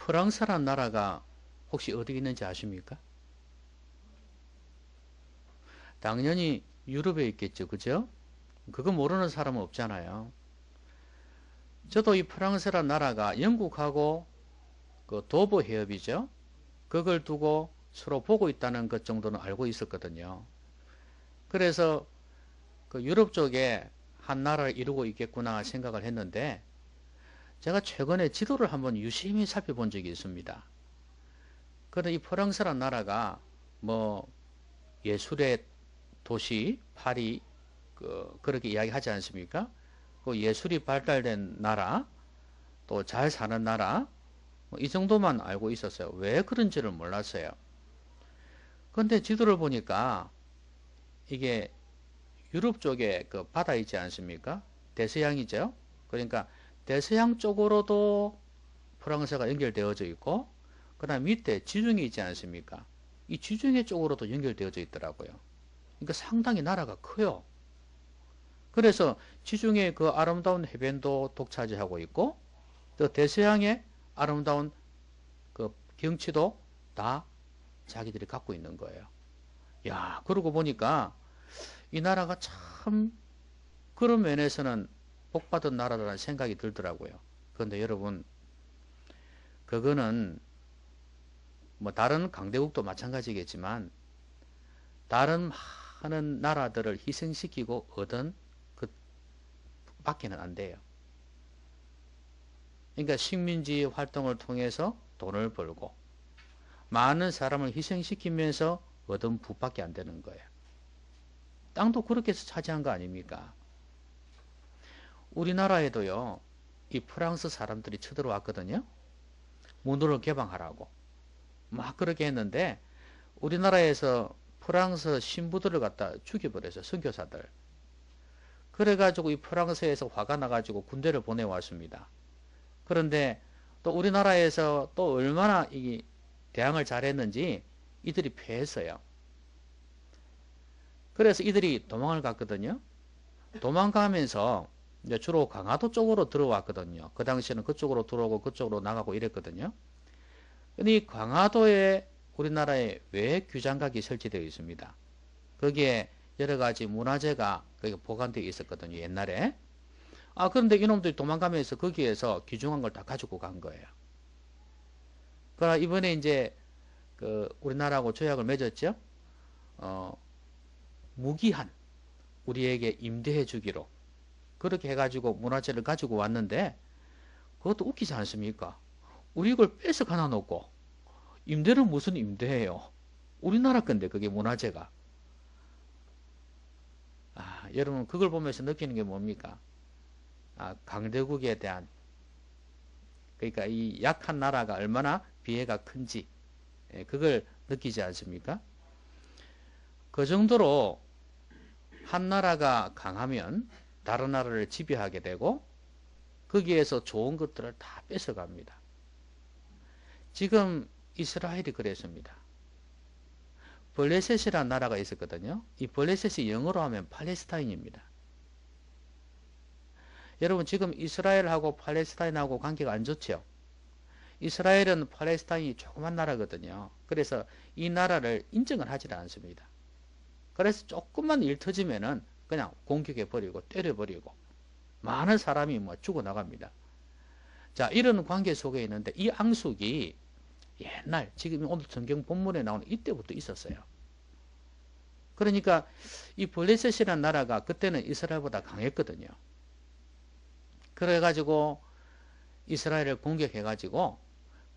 프랑스란 나라가 혹시 어디 있는지 아십니까? 당연히 유럽에 있겠죠. 그죠? 그거 모르는 사람은 없잖아요. 저도 이 프랑스란 나라가 영국하고 그 도보 해협이죠. 그걸 두고 서로 보고 있다는 것 정도는 알고 있었거든요. 그래서 그 유럽 쪽에 한 나라를 이루고 있겠구나 생각을 했는데 제가 최근에 지도를 한번 유심히 살펴본 적이 있습니다. 그런데 이 프랑스란 나라가 뭐 예술의 도시 파리 그렇게 이야기하지 않습니까? 그 예술이 발달된 나라, 또 잘 사는 나라, 뭐이 정도만 알고 있었어요. 왜 그런지를 몰랐어요. 그런데 지도를 보니까 이게 유럽 쪽에 그 바다 있지 않습니까? 대서양이죠. 그러니까 대서양 쪽으로도 프랑스가 연결되어져 있고, 그 다음 밑에 지중해 있지 않습니까? 이 지중해 쪽으로도 연결되어져 있더라고요. 그러니까 상당히 나라가 커요. 그래서 지중해 그 아름다운 해변도 독차지하고 있고, 또 대서양의 아름다운 그 경치도 다 자기들이 갖고 있는 거예요. 야, 그러고 보니까 이 나라가 참 그런 면에서는 복받은 나라라는 생각이 들더라고요. 그런데 여러분, 그거는 뭐 다른 강대국도 마찬가지겠지만 다른 많은 나라들을 희생시키고 얻은 그 밖에는 안 돼요. 그러니까 식민지 활동을 통해서 돈을 벌고 많은 사람을 희생시키면서 얻은 부밖에 안 되는 거예요. 땅도 그렇게 해서 차지한 거 아닙니까? 우리나라에도요, 이 프랑스 사람들이 쳐들어왔거든요. 문호를 개방하라고. 막 그렇게 했는데, 우리나라에서 프랑스 신부들을 갖다 죽여버려서 선교사들. 그래가지고 이 프랑스에서 화가 나가지고 군대를 보내왔습니다. 그런데 또 우리나라에서 또 얼마나 이 대항을 잘했는지 이들이 패했어요. 그래서 이들이 도망을 갔거든요. 도망가면서 이제 주로 강화도 쪽으로 들어왔거든요. 그 당시에는 그쪽으로 들어오고 그쪽으로 나가고 이랬거든요. 근데 이 강화도에 우리나라에 외 규장각이 설치되어 있습니다. 거기에 여러 가지 문화재가 거기 보관되어 있었거든요. 옛날에. 아, 그런데 이놈들이 도망가면서 거기에서 귀중한 걸 다 가지고 간 거예요. 그러나 이번에 이제 그 우리나라하고 조약을 맺었죠. 어, 무기한 우리에게 임대해 주기로 그렇게 해가지고 문화재를 가지고 왔는데 그것도 웃기지 않습니까? 우리 걸 뺏어 가나 놓고 임대를 무슨 임대해요? 우리나라 건데 그게 문화재가. 아, 여러분 그걸 보면서 느끼는 게 뭡니까? 아, 강대국에 대한 그러니까 이 약한 나라가 얼마나 비애가 큰지 그걸 느끼지 않습니까? 그 정도로 한 나라가 강하면 다른 나라를 지배하게 되고 거기에서 좋은 것들을 다 뺏어갑니다. 지금 이스라엘이 그랬습니다. 블레셋이라는 나라가 있었거든요. 이 블레셋이 영어로 하면 팔레스타인입니다. 여러분 지금 이스라엘하고 팔레스타인하고 관계가 안 좋죠. 이스라엘은 팔레스타인이 조그만 나라거든요. 그래서 이 나라를 인정을 하지 않습니다. 그래서 조금만 일 터지면은 그냥 공격해 버리고 때려 버리고 많은 사람이 뭐 죽어 나갑니다. 자, 이런 관계 속에 있는데 이 앙숙이 옛날 지금 오늘 성경 본문에 나오는 이때부터 있었어요. 그러니까 이 블레셋이라는 나라가 그때는 이스라엘보다 강했거든요. 그래가지고 이스라엘을 공격해가지고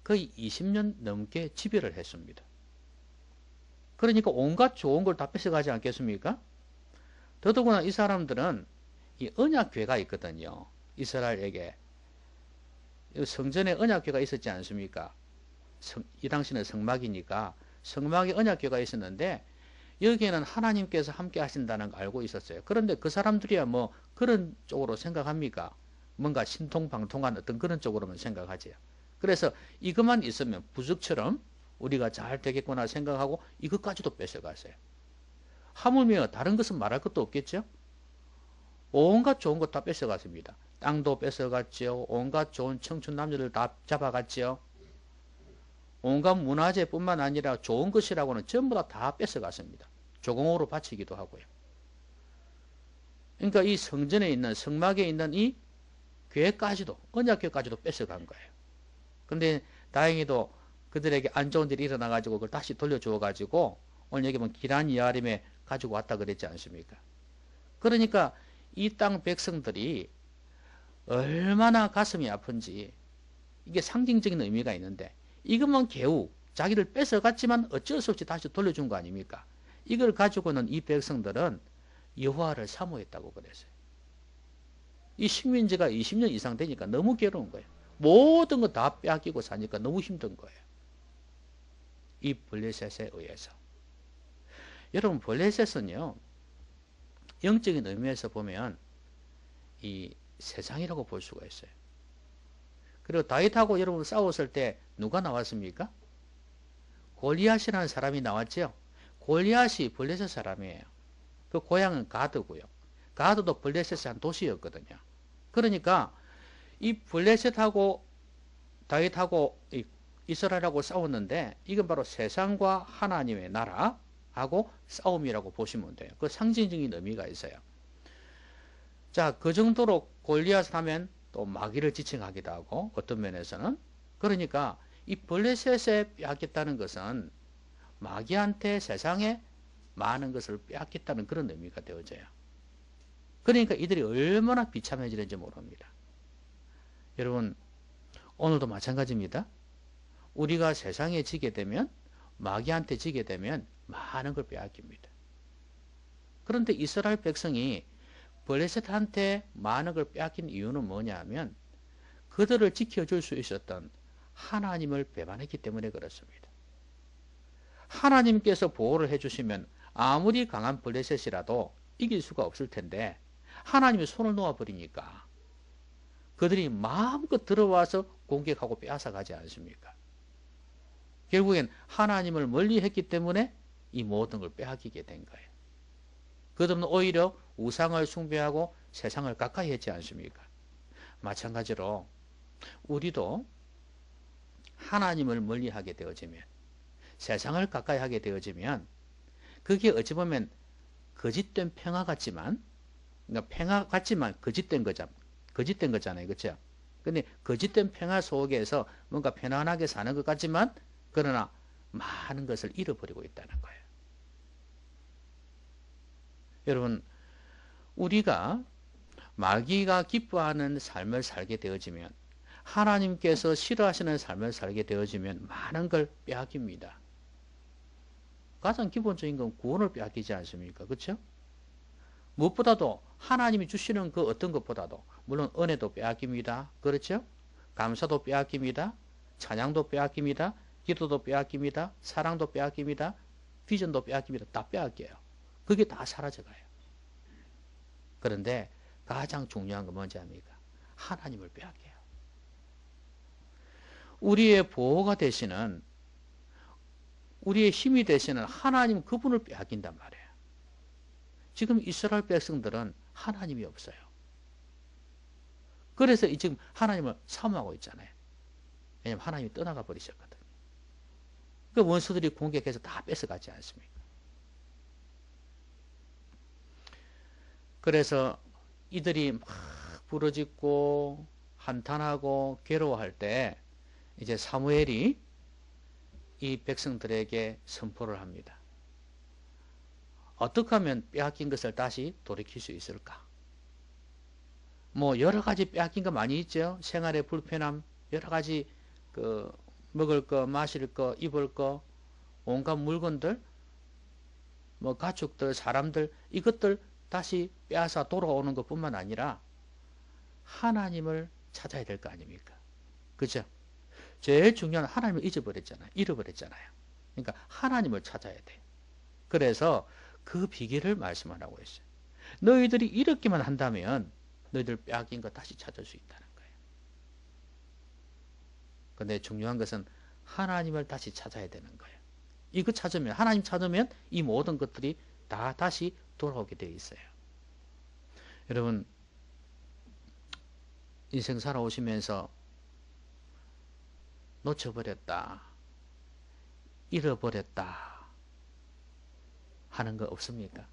거의 20년 넘게 지배를 했습니다. 그러니까 온갖 좋은 걸 다 뺏어가지 않겠습니까? 더더구나 이 사람들은 이 언약궤가 있거든요. 이스라엘에게. 성전에 언약궤가 있었지 않습니까? 이 당시는 성막이니까 성막에 언약궤가 있었는데 여기에는 하나님께서 함께 하신다는 걸 알고 있었어요. 그런데 그 사람들이야 뭐 그런 쪽으로 생각합니까? 뭔가 신통방통한 어떤 그런 쪽으로만 생각하지요. 그래서 이것만 있으면 부적처럼 우리가 잘 되겠구나 생각하고 이것까지도 뺏어갔어요. 하물며 다른 것은 말할 것도 없겠죠. 온갖 좋은 것 다 뺏어갔습니다. 땅도 뺏어갔죠. 온갖 좋은 청춘 남녀들 다 잡아갔죠. 온갖 문화재뿐만 아니라 좋은 것이라고는 전부 다 뺏어갔습니다. 조공으로 바치기도 하고요. 그러니까 이 성전에 있는 성막에 있는 이 교회까지도 언약궤까지도 뺏어간 거예요. 근데 다행히도 그들에게 안 좋은 일이 일어나가지고 그걸 다시 돌려주어가지고 오늘 여기 보면 기란 이하림에 가지고 왔다 그랬지 않습니까? 그러니까 이 땅 백성들이 얼마나 가슴이 아픈지 이게 상징적인 의미가 있는데 이것만 겨우 자기를 뺏어갔지만 어쩔 수 없이 다시 돌려준 거 아닙니까? 이걸 가지고는 이 백성들은 여호와를 사모했다고 그랬어요. 이 식민지가 20년 이상 되니까 너무 괴로운 거예요. 모든 거 다 빼앗기고 사니까 너무 힘든 거예요. 이 블레셋에 의해서. 여러분 블레셋은요. 영적인 의미에서 보면 이 세상이라고 볼 수가 있어요. 그리고 다윗하고 여러분 싸웠을 때 누가 나왔습니까? 골리앗이라는 사람이 나왔죠. 골리앗이 블레셋 사람이에요. 그 고향은 가드고요. 가드도 블레셋의 한 도시였거든요. 그러니까 이 블레셋하고 다윗하고 이스라엘하고 싸웠는데 이건 바로 세상과 하나님의 나라하고 싸움이라고 보시면 돼요. 그 상징적인 의미가 있어요. 자, 그 정도로 골리앗 하면 또 마귀를 지칭하기도 하고 어떤 면에서는 그러니까 이 블레셋에 빼앗겼다는 것은 마귀한테 세상에 많은 것을 빼앗겼다는 그런 의미가 되어져요. 그러니까 이들이 얼마나 비참해지는지 모릅니다. 여러분 오늘도 마찬가지입니다. 우리가 세상에 지게 되면 마귀한테 지게 되면 많은 걸 빼앗깁니다. 그런데 이스라엘 백성이 블레셋한테 많은 걸 빼앗긴 이유는 뭐냐면 그들을 지켜줄 수 있었던 하나님을 배반했기 때문에 그렇습니다. 하나님께서 보호를 해주시면 아무리 강한 블레셋이라도 이길 수가 없을 텐데 하나님이 손을 놓아버리니까 그들이 마음껏 들어와서 공격하고 빼앗아가지 않습니까? 결국엔 하나님을 멀리 했기 때문에 이 모든 걸 빼앗기게 된 거예요. 그들은 오히려 우상을 숭배하고 세상을 가까이 했지 않습니까? 마찬가지로 우리도 하나님을 멀리 하게 되어지면 세상을 가까이 하게 되어지면 그게 어찌 보면 거짓된 평화 같지만 그러니까 평화 같지만 거짓된 거잖아요. 그렇죠? 근데 거짓된 평화 속에서 뭔가 편안하게 사는 것 같지만 그러나 많은 것을 잃어버리고 있다는 거예요. 여러분 우리가 마귀가 기뻐하는 삶을 살게 되어지면 하나님께서 싫어하시는 삶을 살게 되어지면 많은 걸 빼앗깁니다. 가장 기본적인 건 구원을 빼앗기지 않습니까? 그렇죠? 무엇보다도 하나님이 주시는 그 어떤 것보다도 물론 은혜도 빼앗깁니다. 그렇죠? 감사도 빼앗깁니다. 찬양도 빼앗깁니다. 기도도 빼앗깁니다. 사랑도 빼앗깁니다. 비전도 빼앗깁니다. 다 빼앗겨요. 그게 다 사라져가요. 그런데 가장 중요한 건 뭔지 압니까? 하나님을 빼앗겨요. 우리의 보호가 되시는 우리의 힘이 되시는 하나님 그분을 빼앗긴단 말이에요. 지금 이스라엘 백성들은 하나님이 없어요. 그래서 지금 하나님을 사모하고 있잖아요. 왜냐하면 하나님이 떠나가 버리셨거든요. 그 원수들이 공격해서 다 뺏어가지 않습니까? 그래서 이들이 막 부르짖고 한탄하고 괴로워할 때 이제 사무엘이 이 백성들에게 선포를 합니다. 어떻게 하면 빼앗긴 것을 다시 돌이킬 수 있을까? 뭐 여러 가지 빼앗긴 거 많이 있죠. 생활의 불편함, 여러 가지 그 먹을 거, 마실 거, 입을 거, 온갖 물건들, 뭐 가축들, 사람들 이것들 다시 빼앗아 돌아오는 것뿐만 아니라 하나님을 찾아야 될 거 아닙니까? 그죠? 제일 중요한 하나님을 잃어버렸잖아요. 그러니까 하나님을 찾아야 돼. 그래서 그 비결을 말씀하라고 했어요. 너희들이 이렇게만 한다면 너희들 빼앗긴 거 다시 찾을 수 있다는 거예요. 근데 중요한 것은 하나님을 다시 찾아야 되는 거예요. 이거 찾으면 하나님 찾으면 이 모든 것들이 다 다시 돌아오게 되어 있어요. 여러분 인생 살아오시면서 놓쳐버렸다. 잃어버렸다 하는 거 없습니까?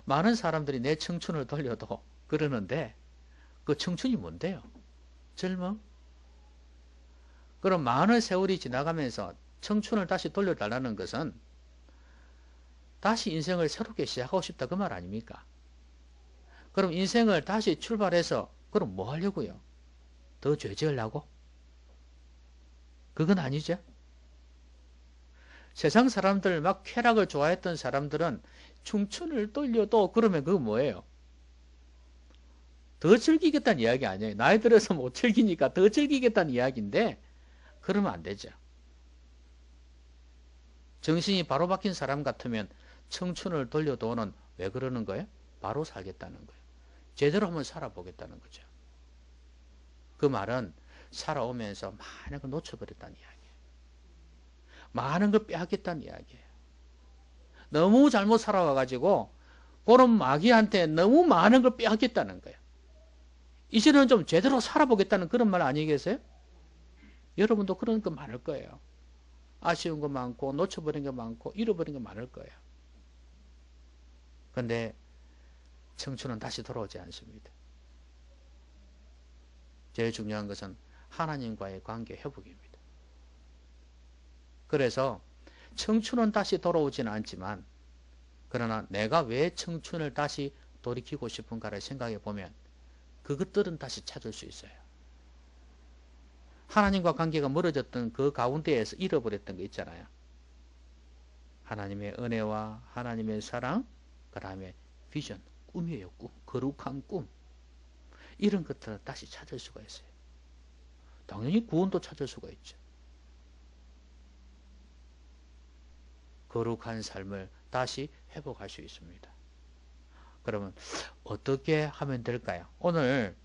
많은 사람들이 내 청춘을 돌려도 그러는데 그 청춘이 뭔데요? 젊음? 그럼 많은 세월이 지나가면서 청춘을 다시 돌려달라는 것은 다시 인생을 새롭게 시작하고 싶다 그 말 아닙니까? 그럼 인생을 다시 출발해서 그럼 뭐 하려고요? 더 죄 지으려고? 그건 아니죠. 세상 사람들 막 쾌락을 좋아했던 사람들은 청춘을 돌려도 그러면 그거 뭐예요? 더 즐기겠다는 이야기 아니에요. 나이 들어서 못 즐기니까 더 즐기겠다는 이야기인데 그러면 안 되죠. 정신이 바로 박힌 사람 같으면 청춘을 돌려도는 왜 그러는 거예요? 바로 살겠다는 거예요. 제대로 한번 살아보겠다는 거죠. 그 말은 살아오면서 많은 걸 놓쳐버렸다는 이야기예요. 많은 걸 빼앗겼다는 이야기예요. 너무 잘못 살아와가지고 그런 마귀한테 너무 많은 걸 빼앗겼다는 거예요. 이제는 좀 제대로 살아보겠다는 그런 말 아니겠어요? 여러분도 그런 거 많을 거예요. 아쉬운 거 많고 놓쳐버린 거 많고 잃어버린 거 많을 거예요. 그런데 청춘은 다시 돌아오지 않습니다. 제일 중요한 것은 하나님과의 관계 회복입니다. 그래서 청춘은 다시 돌아오지는 않지만 그러나 내가 왜 청춘을 다시 돌이키고 싶은가를 생각해 보면 그것들은 다시 찾을 수 있어요. 하나님과 관계가 멀어졌던 그 가운데에서 잃어버렸던 거 있잖아요. 하나님의 은혜와 하나님의 사랑, 그 다음에 비전, 꿈이에요. 꿈, 거룩한 꿈. 이런 것들을 다시 찾을 수가 있어요. 당연히 구원도 찾을 수가 있죠. 거룩한 삶을 다시 회복할 수 있습니다. 그러면 어떻게 하면 될까요? 오늘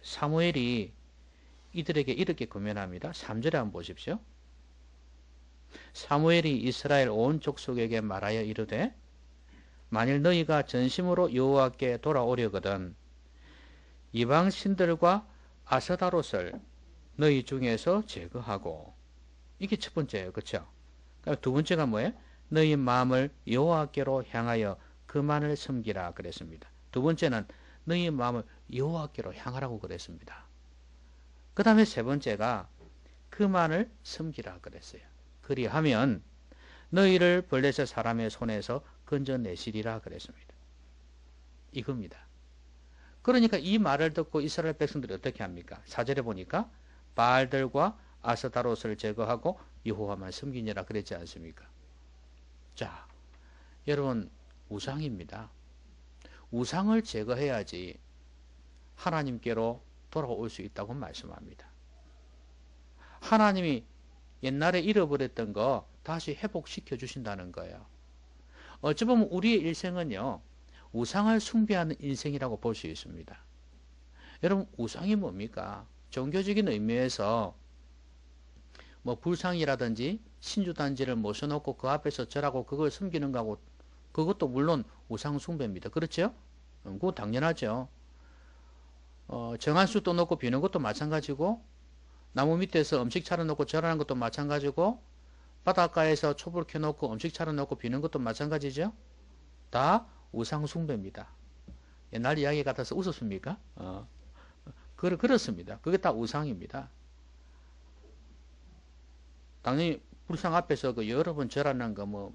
사무엘이 이들에게 이렇게 권면합니다. 3절에 한번 보십시오. 사무엘이 이스라엘 온 족속에게 말하여 이르되 만일 너희가 전심으로 여호와께 돌아오려거든 이방 신들과 아스타롯을 너희 중에서 제거하고 이게 첫 번째예요. 그렇죠? 두 번째가 뭐예요? 너희 마음을 여호와께로 향하여 그만을 섬기라 그랬습니다. 두 번째는 너희 마음을 여호와께로 향하라고 그랬습니다. 그 다음에 세 번째가 그만을 섬기라 그랬어요. 그리하면 너희를 블레셋 사람의 손에서 건져내시리라 그랬습니다. 이겁니다. 그러니까 이 말을 듣고 이스라엘 백성들이 어떻게 합니까? 4절에 보니까 바알들과 아스타롯을 제거하고 여호와만 섬기니라 그랬지 않습니까? 자, 여러분 우상입니다. 우상을 제거해야지 하나님께로 돌아올 수 있다고 말씀합니다. 하나님이 옛날에 잃어버렸던 거 다시 회복시켜 주신다는 거예요. 어찌 보면 우리의 일생은요, 우상을 숭배하는 인생이라고 볼 수 있습니다. 여러분, 우상이 뭡니까? 종교적인 의미에서 뭐 불상이라든지 신주단지를 모셔놓고 그 앞에서 절하고 그걸 섬기는 거하고 그것도 물론 우상 숭배입니다. 그렇죠? 그거 당연하죠. 정한수 떠놓고 비는 것도 마찬가지고 나무 밑에서 음식 차려놓고 절하는 것도 마찬가지고 바닷가에서 촛불 켜놓고 음식 차려놓고 비는 것도 마찬가지죠. 다 우상 숭배입니다. 옛날 이야기 같아서 웃었습니까? 그렇습니다. 그게 다 우상입니다. 당연히 불상 앞에서 그 여러 번 절하는 거 뭐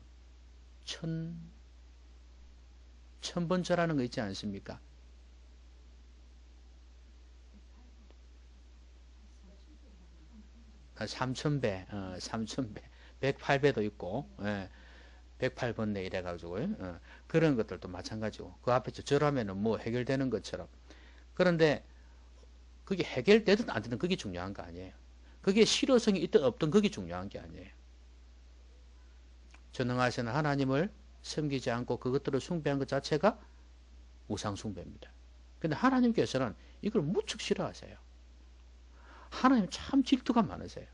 천 번 절하는 거 있지 않습니까? 아, 3000배, 3000배, 108배도 있고, 108번내 이래가지고, 그런 것들도 마찬가지고, 그 앞에서 절하면은 뭐 해결되는 것처럼. 그런데 그게 해결되든 안 되든 그게 중요한 거 아니에요. 그게 실효성이 있든 없든 그게 중요한 게 아니에요. 전능하시는 하나님을 섬기지 않고 그것들을 숭배한 것 자체가 우상 숭배입니다. 근데 하나님께서는 이걸 무척 싫어하세요. 하나님 참 질투가 많으세요.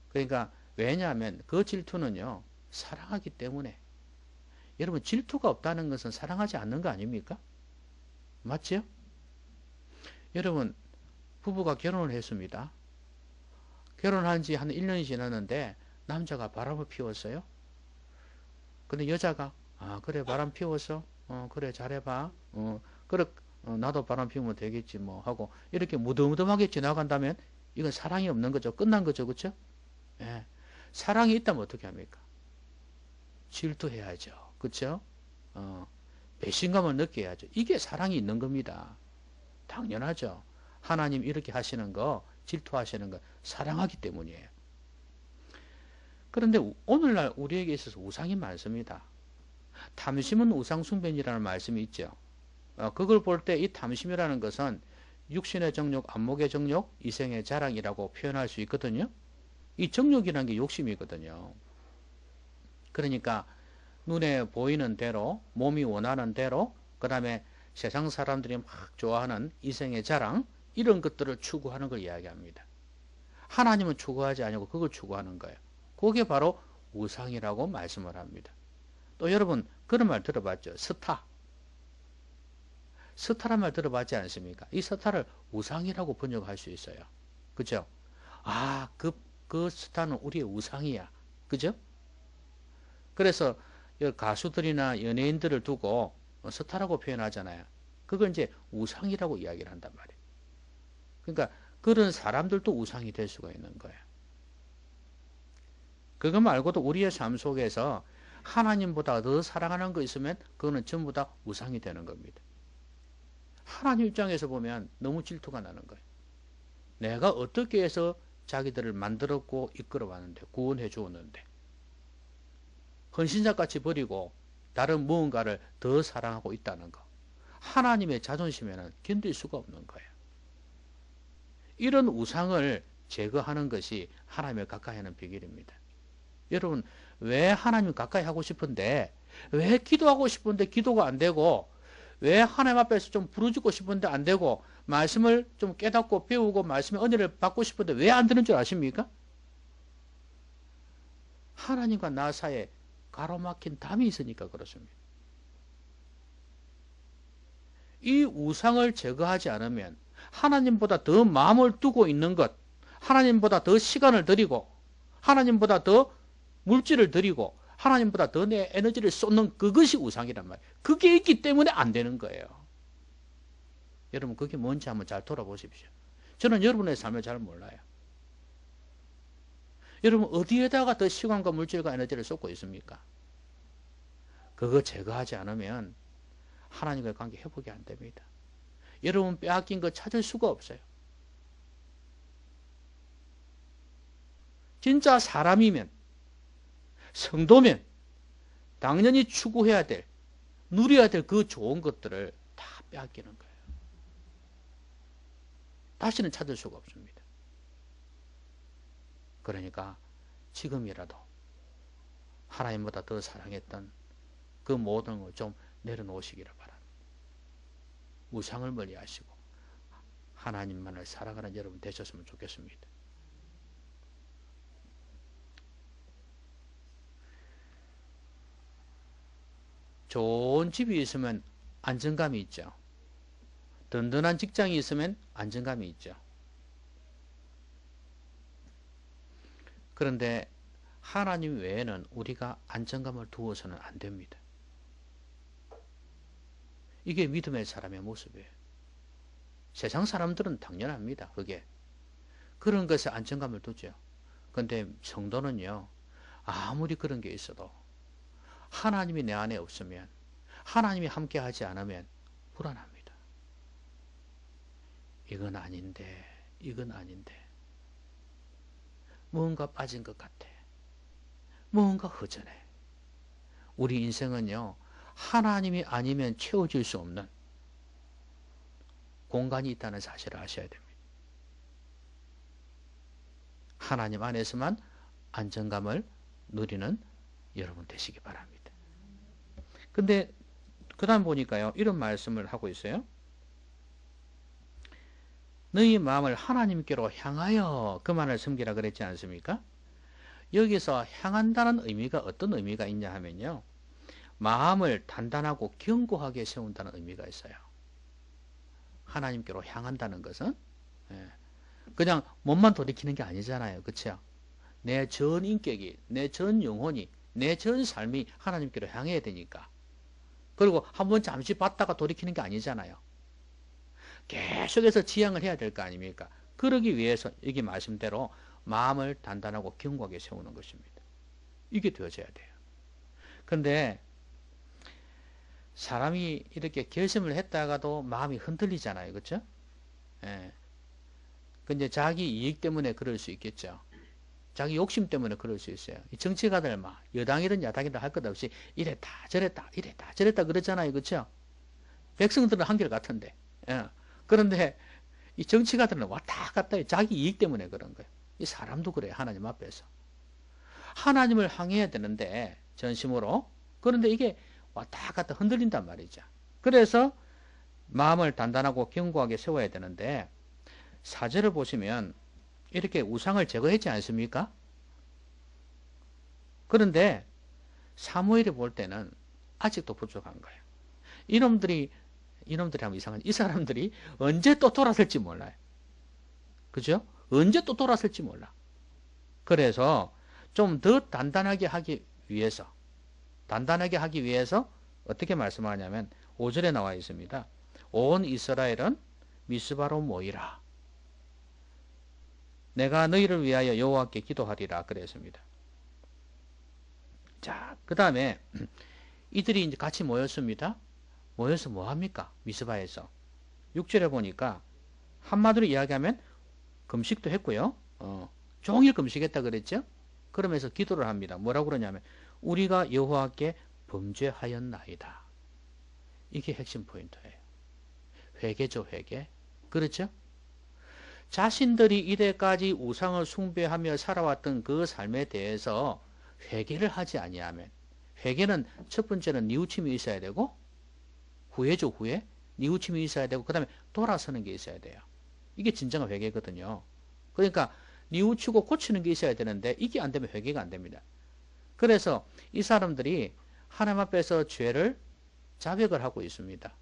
그러니까 왜냐하면 그 질투는요, 사랑하기 때문에. 여러분, 질투가 없다는 것은 사랑하지 않는 거 아닙니까? 맞죠? 여러분, 부부가 결혼을 했습니다. 결혼한 지 한 1년이 지났는데 남자가 바람을 피웠어요. 근데 여자가 아 그래 바람 피웠어? 그래 잘해봐. 그래 나도 바람 피우면 되겠지 뭐 하고 이렇게 무덤무덤하게 지나간다면 이건 사랑이 없는 거죠. 끝난 거죠. 그렇죠? 예. 사랑이 있다면 어떻게 합니까? 질투해야죠. 그렇죠? 배신감을 느껴야죠. 이게 사랑이 있는 겁니다. 당연하죠. 하나님 이렇게 하시는 거, 질투하시는 거 사랑하기 때문이에요. 그런데 오늘날 우리에게 있어서 우상이 많습니다. 탐심은 우상숭배이라는 말씀이 있죠. 그걸 볼 때 이 탐심이라는 것은 육신의 정욕, 안목의 정욕, 이생의 자랑이라고 표현할 수 있거든요. 이 정욕이라는 게 욕심이거든요. 그러니까 눈에 보이는 대로, 몸이 원하는 대로, 그 다음에 세상 사람들이 막 좋아하는 이생의 자랑, 이런 것들을 추구하는 걸 이야기합니다. 하나님은 추구하지 않고 그걸 추구하는 거예요. 그게 바로 우상이라고 말씀을 합니다. 또 여러분 그런 말 들어봤죠? 스타. 스타란 말 들어봤지 않습니까? 이 스타를 우상이라고 번역할 수 있어요. 그죠? 아, 그 스타는 우리의 우상이야. 그죠? 그래서 가수들이나 연예인들을 두고 스타라고 표현하잖아요. 그걸 이제 우상이라고 이야기를 한단 말이에요. 그러니까 그런 사람들도 우상이 될 수가 있는 거예요. 그거 말고도 우리의 삶 속에서 하나님보다 더 사랑하는 거 있으면 그거는 전부 다 우상이 되는 겁니다. 하나님 입장에서 보면 너무 질투가 나는 거예요. 내가 어떻게 해서 자기들을 만들었고 이끌어 왔는데 구원해 주었는데 헌신자같이 버리고 다른 무언가를 더 사랑하고 있다는 거. 하나님의 자존심에는 견딜 수가 없는 거예요. 이런 우상을 제거하는 것이 하나님을 가까이 하는 비결입니다. 여러분 왜 하나님 가까이 하고 싶은데 왜 기도하고 싶은데 기도가 안 되고 왜 하나님 앞에서 좀 부르짖고 싶은데 안 되고 말씀을 좀 깨닫고 배우고 말씀의 은혜를 받고 싶은데 왜 안 되는 줄 아십니까? 하나님과 나 사이에 가로막힌 담이 있으니까 그렇습니다. 이 우상을 제거하지 않으면 하나님보다 더 마음을 두고 있는 것, 하나님보다 더 시간을 들이고 하나님보다 더 물질을 들이고 하나님보다 더 내 에너지를 쏟는 그것이 우상이란 말이에요. 그게 있기 때문에 안 되는 거예요. 여러분 그게 뭔지 한번 잘 돌아보십시오. 저는 여러분의 삶을 잘 몰라요. 여러분 어디에다가 더 시간과 물질과 에너지를 쏟고 있습니까? 그거 제거하지 않으면 하나님과의 관계 회복이 안 됩니다. 여러분 빼앗긴 거 찾을 수가 없어요. 진짜 사람이면 성도면 당연히 추구해야 될, 누려야 될 그 좋은 것들을 다 빼앗기는 거예요. 다시는 찾을 수가 없습니다. 그러니까 지금이라도 하나님보다 더 사랑했던 그 모든 걸 좀 내려놓으시기를 바랍니다. 우상을 멀리 하시고 하나님만을 사랑하는 여러분 되셨으면 좋겠습니다. 좋은 집이 있으면 안정감이 있죠. 든든한 직장이 있으면 안정감이 있죠. 그런데 하나님 외에는 우리가 안정감을 두어서는 안 됩니다. 이게 믿음의 사람의 모습이에요. 세상 사람들은 당연합니다. 그게. 그런 것에 안정감을 두죠. 그런데 성도는요. 아무리 그런 게 있어도 하나님이 내 안에 없으면 하나님이 함께 하지 않으면 불안합니다. 이건 아닌데 이건 아닌데 무언가 빠진 것 같아. 무언가 허전해. 우리 인생은요. 하나님이 아니면 채워질 수 없는 공간이 있다는 사실을 아셔야 됩니다. 하나님 안에서만 안정감을 누리는 여러분 되시기 바랍니다. 근데 그 다음 보니까요. 이런 말씀을 하고 있어요. 너희 마음을 하나님께로 향하여 그만을 섬기라 그랬지 않습니까? 여기서 향한다는 의미가 어떤 의미가 있냐 하면요. 마음을 단단하고 견고하게 세운다는 의미가 있어요. 하나님께로 향한다는 것은 그냥 몸만 돌이키는 게 아니잖아요. 그쵸? 내 전 인격이, 내 전 영혼이, 내 전 삶이 하나님께로 향해야 되니까. 그리고 한번 잠시 봤다가 돌이키는 게 아니잖아요. 계속해서 지향을 해야 될 거 아닙니까? 그러기 위해서 여기 말씀대로 마음을 단단하고 견고하게 세우는 것입니다. 이게 되어져야 돼요. 근데 사람이 이렇게 결심을 했다가도 마음이 흔들리잖아요. 그렇죠? 예. 근데 자기 이익 때문에 그럴 수 있겠죠. 자기 욕심 때문에 그럴 수 있어요. 이 정치가들 막 여당이든 야당이든 할 것 없이 이랬다 저랬다 이랬다 저랬다 그러잖아요. 그렇죠? 백성들은 한결같은데. 예. 그런데 이 정치가들은 왔다 갔다 자기 이익 때문에 그런 거예요. 이 사람도 그래요. 하나님 앞에서. 하나님을 향해야 되는데 전심으로. 그런데 이게 왔다 갔다 흔들린단 말이죠. 그래서 마음을 단단하고 견고하게 세워야 되는데 4절을 보시면 이렇게 우상을 제거했지 않습니까? 그런데 사무엘이 볼 때는 아직도 부족한 거예요. 이놈들이 하면 이상한, 이 사람들이 언제 또 돌아설지 몰라요. 그죠? 언제 또 돌아설지 몰라. 그래서 좀 더 단단하게 하기 위해서 어떻게 말씀하냐면 5절에 나와 있습니다. 온 이스라엘은 미스바로 모이라. 내가 너희를 위하여 여호와께 기도하리라 그랬습니다. 자, 그 다음에 이들이 이제 같이 모였습니다. 모여서 뭐 합니까? 미스바에서 6절에 보니까 한마디로 이야기하면 금식도 했고요. 종일 금식했다 그랬죠? 그러면서 기도를 합니다. 뭐라고 그러냐면 우리가 여호와께 범죄하였나이다. 이게 핵심 포인트예요. 회개죠, 회개. 그렇죠? 자신들이 이때까지 우상을 숭배하며 살아왔던 그 삶에 대해서 회개를 하지 아니하면, 회개는 첫 번째는 뉘우침이 있어야 되고, 후회죠, 후회. 뉘우침이 있어야 되고, 그 다음에 돌아서는 게 있어야 돼요. 이게 진정한 회개거든요. 그러니까 뉘우치고 고치는 게 있어야 되는데 이게 안 되면 회개가 안 됩니다. 그래서 이 사람들이 하나님 앞에서 죄를 자백을 하고 있습니다.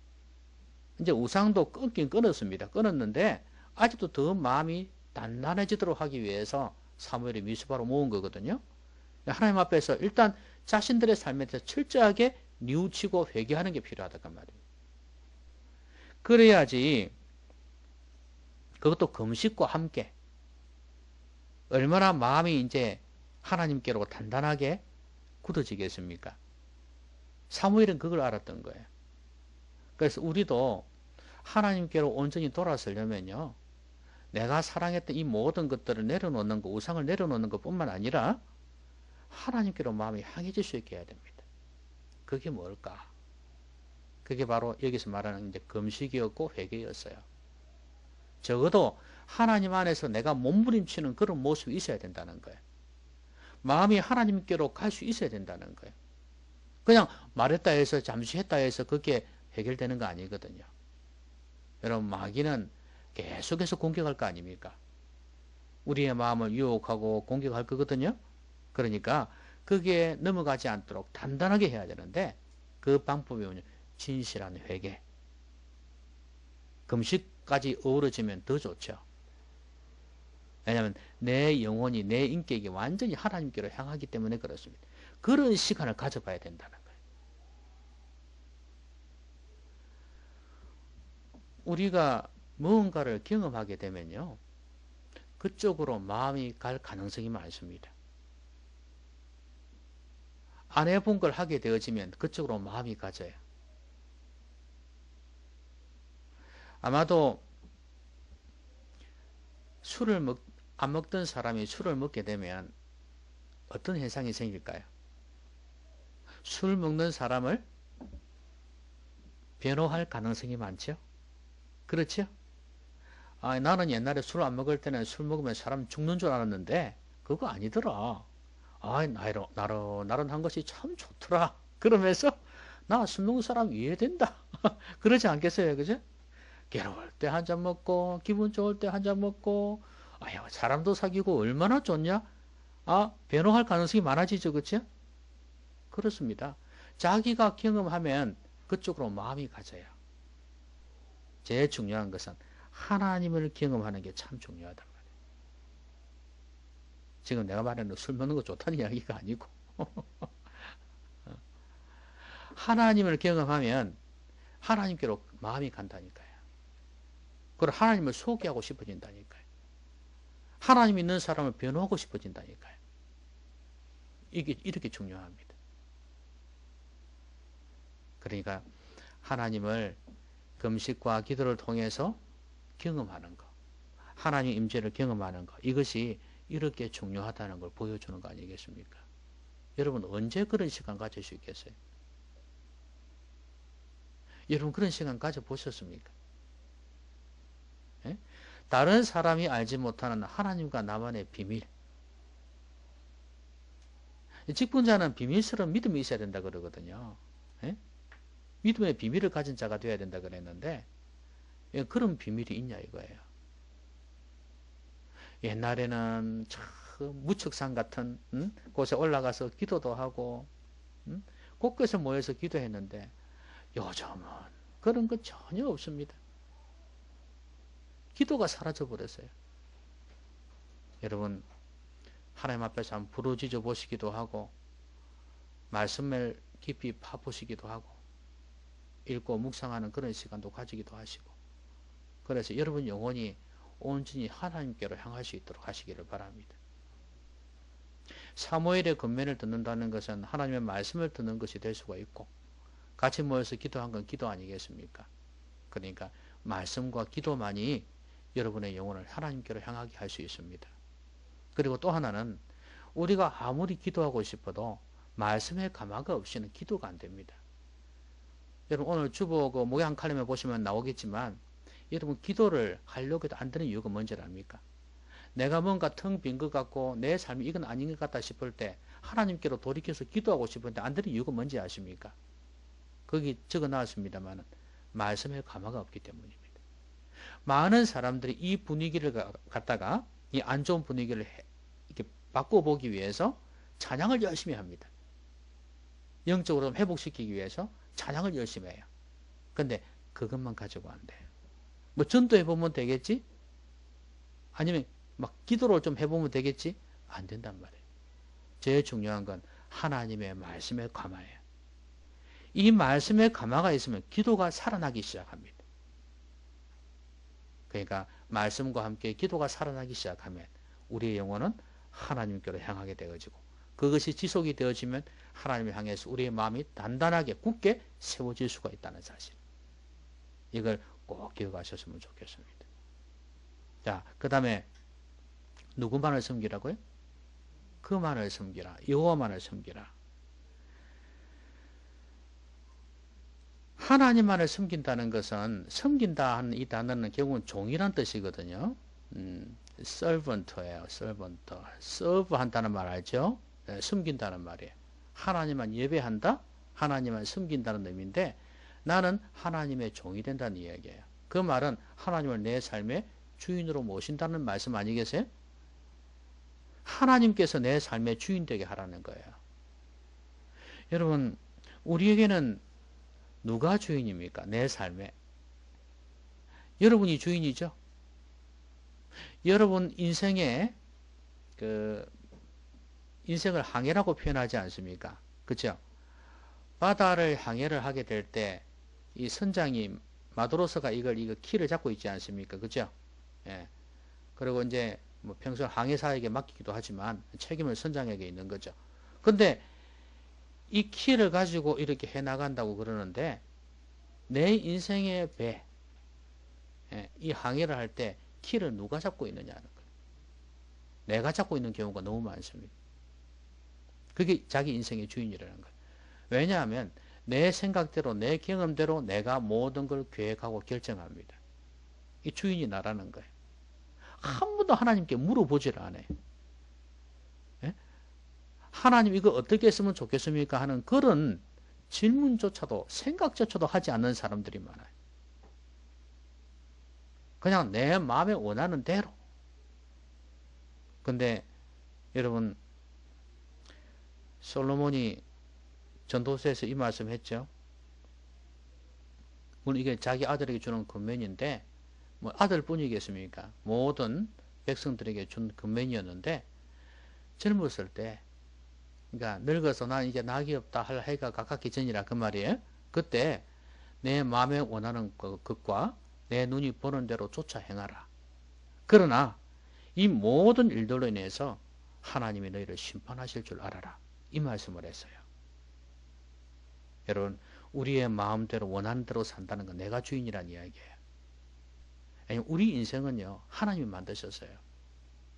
이제 우상도 끊긴 끊었습니다. 끊었는데 아직도 더 마음이 단단해지도록 하기 위해서 사무엘이 미스바로 모은 거거든요. 하나님 앞에서 일단 자신들의 삶에 대해서 철저하게 뉘우치고 회개하는 게 필요하다고 말입니다. 그래야지 그것도 금식과 함께 얼마나 마음이 이제 하나님께로 단단하게 굳어지겠습니까? 사무엘은 그걸 알았던 거예요. 그래서 우리도 하나님께로 온전히 돌아서려면요, 내가 사랑했던 이 모든 것들을 내려놓는 거, 우상을 내려놓는 것뿐만 아니라 하나님께로 마음이 향해질 수 있게 해야 됩니다. 그게 뭘까? 그게 바로 여기서 말하는 이제 금식이었고 회개였어요. 적어도 하나님 안에서 내가 몸부림치는 그런 모습이 있어야 된다는 거예요. 마음이 하나님께로 갈 수 있어야 된다는 거예요. 그냥 말했다 해서 잠시 했다 해서 그게 해결되는 거 아니거든요. 여러분, 마귀는 계속해서 공격할 거 아닙니까? 우리의 마음을 유혹하고 공격할 거거든요. 그러니까 그게 넘어가지 않도록 단단하게 해야 되는데 그 방법이 뭐냐? 진실한 회개. 금식까지 어우러지면 더 좋죠. 왜냐하면 내 영혼이, 내 인격이 완전히 하나님께로 향하기 때문에 그렇습니다. 그런 시간을 가져봐야 된다는 거예요. 우리가 무언가를 경험하게 되면요, 그쪽으로 마음이 갈 가능성이 많습니다. 안 해본 걸 하게 되어지면 그쪽으로 마음이 가져요. 아마도 안 먹던 사람이 술을 먹게 되면 어떤 현상이 생길까요? 술 먹는 사람을 변호할 가능성이 많죠? 그렇죠? 나는 옛날에 술 안 먹을 때는 술 먹으면 사람 죽는 줄 알았는데 그거 아니더라. 나른한 것이 참 좋더라. 그러면서 나 술 먹는 사람 이해된다. 그러지 않겠어요? 그죠? 괴로울 때 한 잔 먹고 기분 좋을 때 한 잔 먹고 사람도 사귀고 얼마나 좋냐? 변호할 가능성이 많아지죠. 그렇죠? 그렇습니다. 자기가 경험하면 그쪽으로 마음이 가져요. 제일 중요한 것은 하나님을 경험하는 게 참 중요하단 말이에요. 지금 내가 말하는 술 먹는 거 좋다는 이야기가 아니고 하나님을 경험하면 하나님께로 마음이 간다니까요. 그리고 하나님을 소개하고 싶어진다니까요. 하나님 있는 사람을 변호하고 싶어진다니까요. 이게 이렇게 중요합니다. 그러니까 하나님을 금식과 기도를 통해서 경험하는 것, 하나님 임재를 경험하는 것, 이것이 이렇게 중요하다는 걸 보여주는 거 아니겠습니까? 여러분 언제 그런 시간 가질 수 있겠어요? 여러분 그런 시간 가져보셨습니까? 예? 다른 사람이 알지 못하는 하나님과 나만의 비밀. 직분자는 비밀스러운 믿음이 있어야 된다 그러거든요. 예? 믿음의 비밀을 가진 자가 되어야 된다 그랬는데 그런 비밀이 있냐 이거예요. 옛날에는 참 무척산 같은 곳에 올라가서 기도도 하고 곳곳에 모여서 기도했는데 요즘은 그런 거 전혀 없습니다. 기도가 사라져 버렸어요. 여러분 하나님 앞에서 한번 부르짖어 보시기도 하고 말씀을 깊이 파보시기도 하고 읽고 묵상하는 그런 시간도 가지기도 하시고 그래서 여러분 영혼이 온전히 하나님께로 향할 수 있도록 하시기를 바랍니다. 사무엘의 권면을 듣는다는 것은 하나님의 말씀을 듣는 것이 될 수가 있고 같이 모여서 기도한 건 기도 아니겠습니까? 그러니까 말씀과 기도만이 여러분의 영혼을 하나님께로 향하게 할 수 있습니다. 그리고 또 하나는 우리가 아무리 기도하고 싶어도 말씀의 감화가 없이는 기도가 안 됩니다. 여러분 오늘 주보 그 모양 칼럼에 보시면 나오겠지만 여러분 기도를 하려고 해도 안 되는 이유가 뭔지 압니까? 내가 뭔가 텅 빈 것 같고 내 삶이 이건 아닌 것 같다 싶을 때 하나님께로 돌이켜서 기도하고 싶은데 안 되는 이유가 뭔지 아십니까? 거기 적어놨습니다만 말씀의 감화가 없기 때문입니다. 많은 사람들이 이 분위기를 갖다가 이 안 좋은 분위기를 이렇게 바꿔보기 위해서 찬양을 열심히 합니다. 영적으로 회복시키기 위해서 찬양을 열심히 해요. 근데 그것만 가지고 안 돼요. 뭐 전도해보면 되겠지? 아니면 막 기도를 좀 해보면 되겠지? 안 된단 말이에요. 제일 중요한 건 하나님의 말씀의 감화예요. 이 말씀의 감화가 있으면 기도가 살아나기 시작합니다. 그러니까 말씀과 함께 기도가 살아나기 시작하면 우리의 영혼은 하나님께로 향하게 되어지고 그것이 지속이 되어지면 하나님을 향해서 우리의 마음이 단단하게 굳게 세워질 수가 있다는 사실. 이걸 꼭 기억하셨으면 좋겠습니다. 자, 그 다음에 누구만을 섬기라고요? 그만을 섬기라. 여호와만을 섬기라. 하나님만을 섬긴다는 것은 섬긴다 하는 이 단어는 결국은 종이란 뜻이거든요. servant예요. servant. serve 한다는 말 알죠? 네, 섬긴다는 말이에요. 하나님만 예배한다? 하나님만 섬긴다는 의미인데 나는 하나님의 종이 된다는 이야기예요. 그 말은 하나님을 내 삶의 주인으로 모신다는 말씀 아니겠어요? 하나님께서 내 삶의 주인 되게 하라는 거예요. 여러분 우리에게는 누가 주인입니까? 내 삶에. 여러분이 주인이죠. 여러분 인생에 인생을 항해라고 표현하지 않습니까? 그렇죠? 바다를 항해를 하게 될 때 이 선장이 마도로스가 이거 키를 잡고 있지 않습니까? 그렇죠? 예. 그리고 이제 뭐 평소 항해사에게 맡기기도 하지만 책임은 선장에게 있는 거죠. 근데 이 키를 가지고 이렇게 해 나간다고 그러는데 내 인생의 배, 이 항해를 할 때 키를 누가 잡고 있느냐는 거예요. 내가 잡고 있는 경우가 너무 많습니다. 그게 자기 인생의 주인이라는 거예요. 왜냐하면 내 생각대로 내 경험대로 내가 모든 걸 계획하고 결정합니다. 이 주인이 나라는 거예요. 한 번도 하나님께 물어보질 않아요. 하나님 이거 어떻게 했으면 좋겠습니까? 하는 그런 질문조차도 생각조차도 하지 않는 사람들이 많아요. 그냥 내 마음에 원하는 대로. 근데 여러분 솔로몬이 전도서에서 이 말씀 했죠. 물론 이게 자기 아들에게 주는 권면인데 뭐 아들뿐이겠습니까? 모든 백성들에게 준 권면이었는데 젊었을 때, 그러니까 늙어서 난 이제 낙이 없다 할 해가 가깝기 전이라 그 말이에요. 그때 내 마음에 원하는 것과 내 눈이 보는 대로 쫓아 행하라. 그러나 이 모든 일들로 인해서 하나님이 너희를 심판하실 줄 알아라. 이 말씀을 했어요. 여러분, 우리의 마음대로 원하는 대로 산다는 건 내가 주인이란 이야기예요. 우리 인생은요, 하나님이 만드셨어요.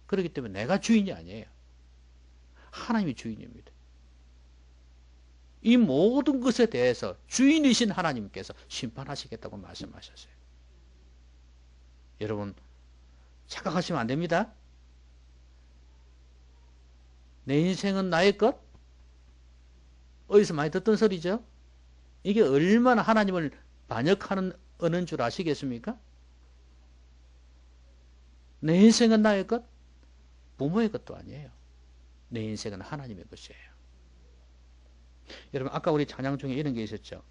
그렇기 때문에 내가 주인이 아니에요. 하나님이 주인입니다. 이 모든 것에 대해서 주인이신 하나님께서 심판하시겠다고 말씀하셨어요. 여러분, 착각하시면 안 됩니다. 내 인생은 나의 것? 어디서 많이 듣던 소리죠? 이게 얼마나 하나님을 반역하는 언어인 줄 아시겠습니까? 내 인생은 나의 것? 부모의 것도 아니에요. 내 인생은 하나님의 것이에요. 여러분, 아까 우리 찬양 중에 이런 게 있었죠.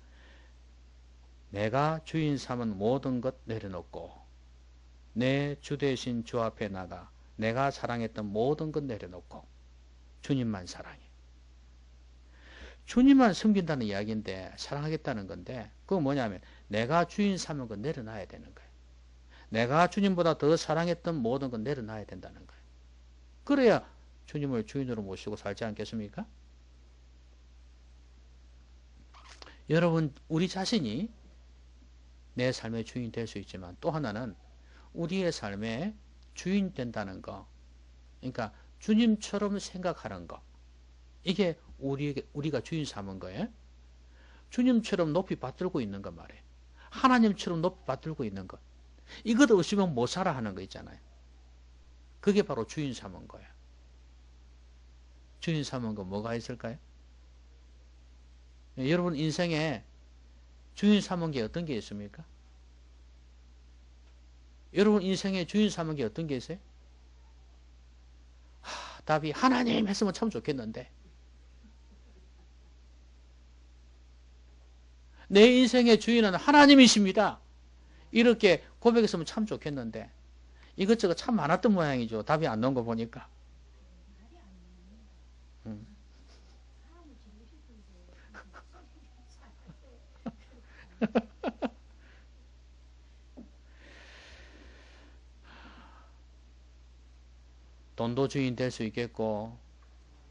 내가 주인 삼은 모든 것 내려놓고 내 주 대신 주 앞에 나가 내가 사랑했던 모든 것 내려놓고 주님만 사랑해. 주님만 섬긴다는 이야기인데 사랑하겠다는 건데 그건 뭐냐면 내가 주인 삼은 것 내려놔야 되는 거예요. 내가 주님보다 더 사랑했던 모든 것 내려놔야 된다는 거예요. 그래야 주님을 주인으로 모시고 살지 않겠습니까? 여러분, 우리 자신이 내 삶의 주인 될 수 있지만 또 하나는 우리의 삶의 주인 된다는 거. 그러니까 주님처럼 생각하는 거. 이게 우리가 주인 삼은 거예요. 주님처럼 높이 받들고 있는 거 말이에요. 하나님처럼 높이 받들고 있는 것. 이것 없으면 못 살아 하는 거 있잖아요. 그게 바로 주인 삼은 거예요. 주인 삼은 거 뭐가 있을까요? 여러분 인생에 주인 삼은 게 어떤 게 있습니까? 여러분 인생에 주인 삼은 게 어떤 게 있어요? 답이 하나님 했으면 참 좋겠는데 내 인생의 주인은 하나님이십니다. 이렇게 고백했으면 참 좋겠는데 이것저것 참 많았던 모양이죠. 답이 안 나온 거 보니까. 돈도 주인 될 수 있겠고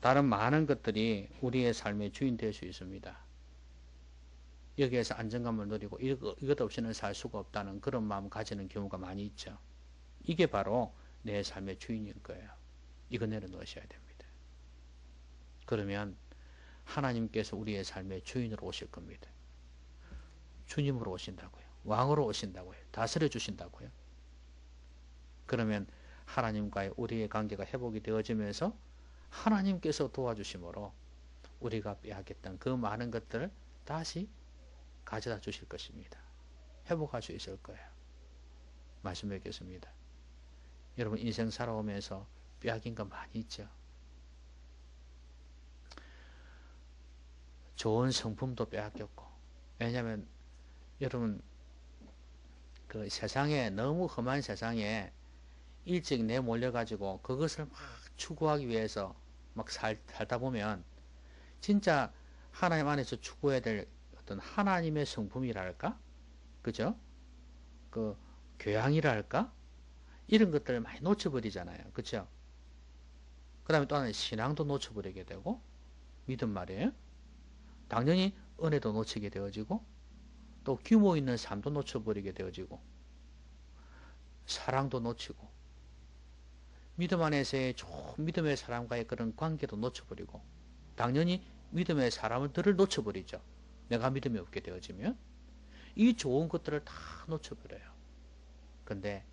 다른 많은 것들이 우리의 삶의 주인 될 수 있습니다. 여기에서 안정감을 누리고 이것 없이는 살 수가 없다는 그런 마음 가지는 경우가 많이 있죠. 이게 바로 내 삶의 주인일 거예요. 이거 내려놓으셔야 됩니다. 그러면 하나님께서 우리의 삶의 주인으로 오실 겁니다. 주님으로 오신다고요. 왕으로 오신다고요. 다스려 주신다고요. 그러면 하나님과의 우리의 관계가 회복이 되어지면서 하나님께서 도와주심으로 우리가 빼앗겼던 그 많은 것들을 다시 가져다 주실 것입니다. 회복할 수 있을 거예요. 말씀 뵙겠습니다. 여러분 인생 살아오면서 빼앗긴 거 많이 있죠. 좋은 성품도 빼앗겼고 왜냐하면 여러분 그 세상에 너무 험한 세상에 일찍 내몰려가지고 그것을 막 추구하기 위해서 막 살다 보면 진짜 하나님 안에서 추구해야 될 어떤 하나님의 성품이랄까? 그죠? 그 교양이랄까? 이런 것들을 많이 놓쳐버리잖아요. 그죠? 그 다음에 또 하나는 신앙도 놓쳐버리게 되고 믿음 말이에요. 당연히 은혜도 놓치게 되어지고 또 규모 있는 삶도 놓쳐버리게 되어지고 사랑도 놓치고 믿음 안에서의 좋은 믿음의 사람과의 그런 관계도 놓쳐버리고 당연히 믿음의 사람들을 놓쳐버리죠. 내가 믿음이 없게 되어지면 이 좋은 것들을 다 놓쳐버려요. 근데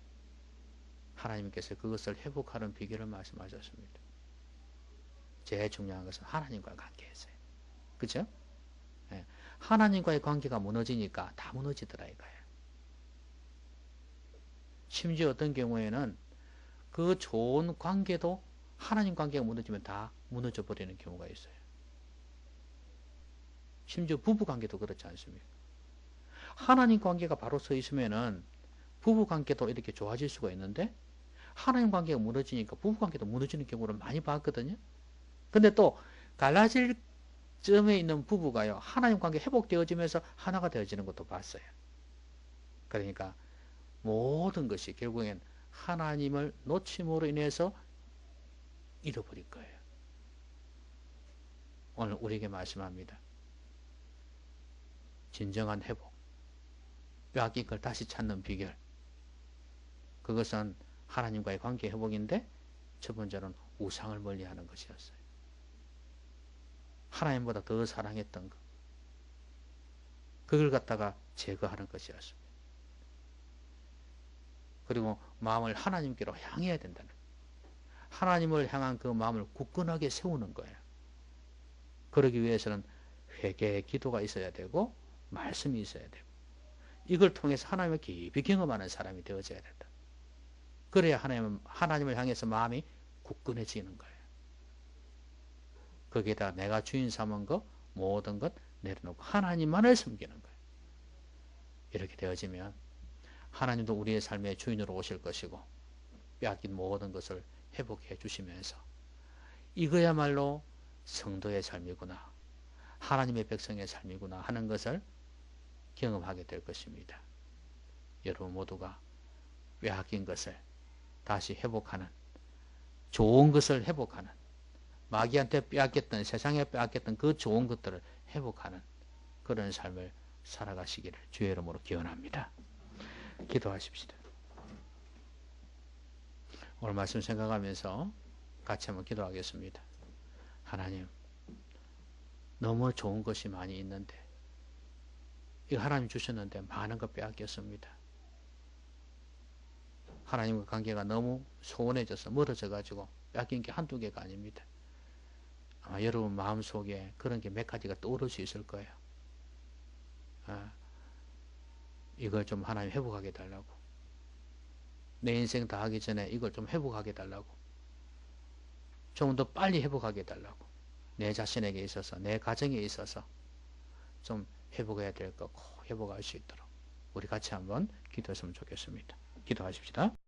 하나님께서 그것을 회복하는 비결을 말씀하셨습니다. 제일 중요한 것은 하나님과의 관계였어요. 그죠? 네. 하나님과의 관계가 무너지니까 다 무너지더라 이거예요. 심지어 어떤 경우에는 그 좋은 관계도 하나님 관계가 무너지면 다 무너져 버리는 경우가 있어요. 심지어 부부 관계도 그렇지 않습니까? 하나님 관계가 바로 서 있으면은 부부 관계도 이렇게 좋아질 수가 있는데 하나님 관계가 무너지니까 부부 관계도 무너지는 경우를 많이 봤거든요. 근데 또 갈라질 점에 있는 부부가요, 하나님 관계 회복되어지면서 하나가 되어지는 것도 봤어요. 그러니까 모든 것이 결국엔 하나님을 놓침으로 인해서 잃어버릴 거예요. 오늘 우리에게 말씀합니다. 진정한 회복, 빼앗긴 걸 다시 찾는 비결, 그것은 하나님과의 관계 회복인데 첫 번째는 우상을 멀리하는 것이었어요. 하나님보다 더 사랑했던 것, 그걸 갖다가 제거하는 것이었습니다. 그리고 마음을 하나님께로 향해야 된다는 거예요. 하나님을 향한 그 마음을 굳건하게 세우는 거예요. 그러기 위해서는 회개의 기도가 있어야 되고 말씀이 있어야 되고, 이걸 통해서 하나님을 깊이 경험하는 사람이 되어져야 된다. 그래야 하나님을 향해서 마음이 굳건해지는 거예요. 거기에다 내가 주인 삼은 것, 모든 것 내려놓고 하나님만을 섬기는 거예요. 이렇게 되어지면 하나님도 우리의 삶의 주인으로 오실 것이고, 빼앗긴 모든 것을 회복해 주시면서 이거야말로 성도의 삶이구나, 하나님의 백성의 삶이구나 하는 것을 경험하게 될 것입니다. 여러분 모두가 빼앗긴 것을 다시 회복하는, 좋은 것을 회복하는, 마귀한테 빼앗겼던, 세상에 빼앗겼던 그 좋은 것들을 회복하는 그런 삶을 살아가시기를 주의 이름으로 기원합니다. 기도하십시다. 오늘 말씀 생각하면서 같이 한번 기도하겠습니다. 하나님, 너무 좋은 것이 많이 있는데, 이거 하나님 주셨는데 많은 것 빼앗겼습니다. 하나님과 관계가 너무 소원해져서 멀어져 가지고 빼앗긴 게 한두 개가 아닙니다. 아마 여러분 마음속에 그런 게 몇 가지가 떠오를 수 있을 거예요. 이걸 좀 하나님 회복하게 달라고, 내 인생 다 하기 전에 이걸 좀 회복하게 달라고, 좀 더 빨리 회복하게 달라고, 내 자신에게 있어서, 내 가정에 있어서 좀 회복해야 될 거 꼭 회복할 수 있도록 우리 같이 한번 기도했으면 좋겠습니다. 기도하십시다.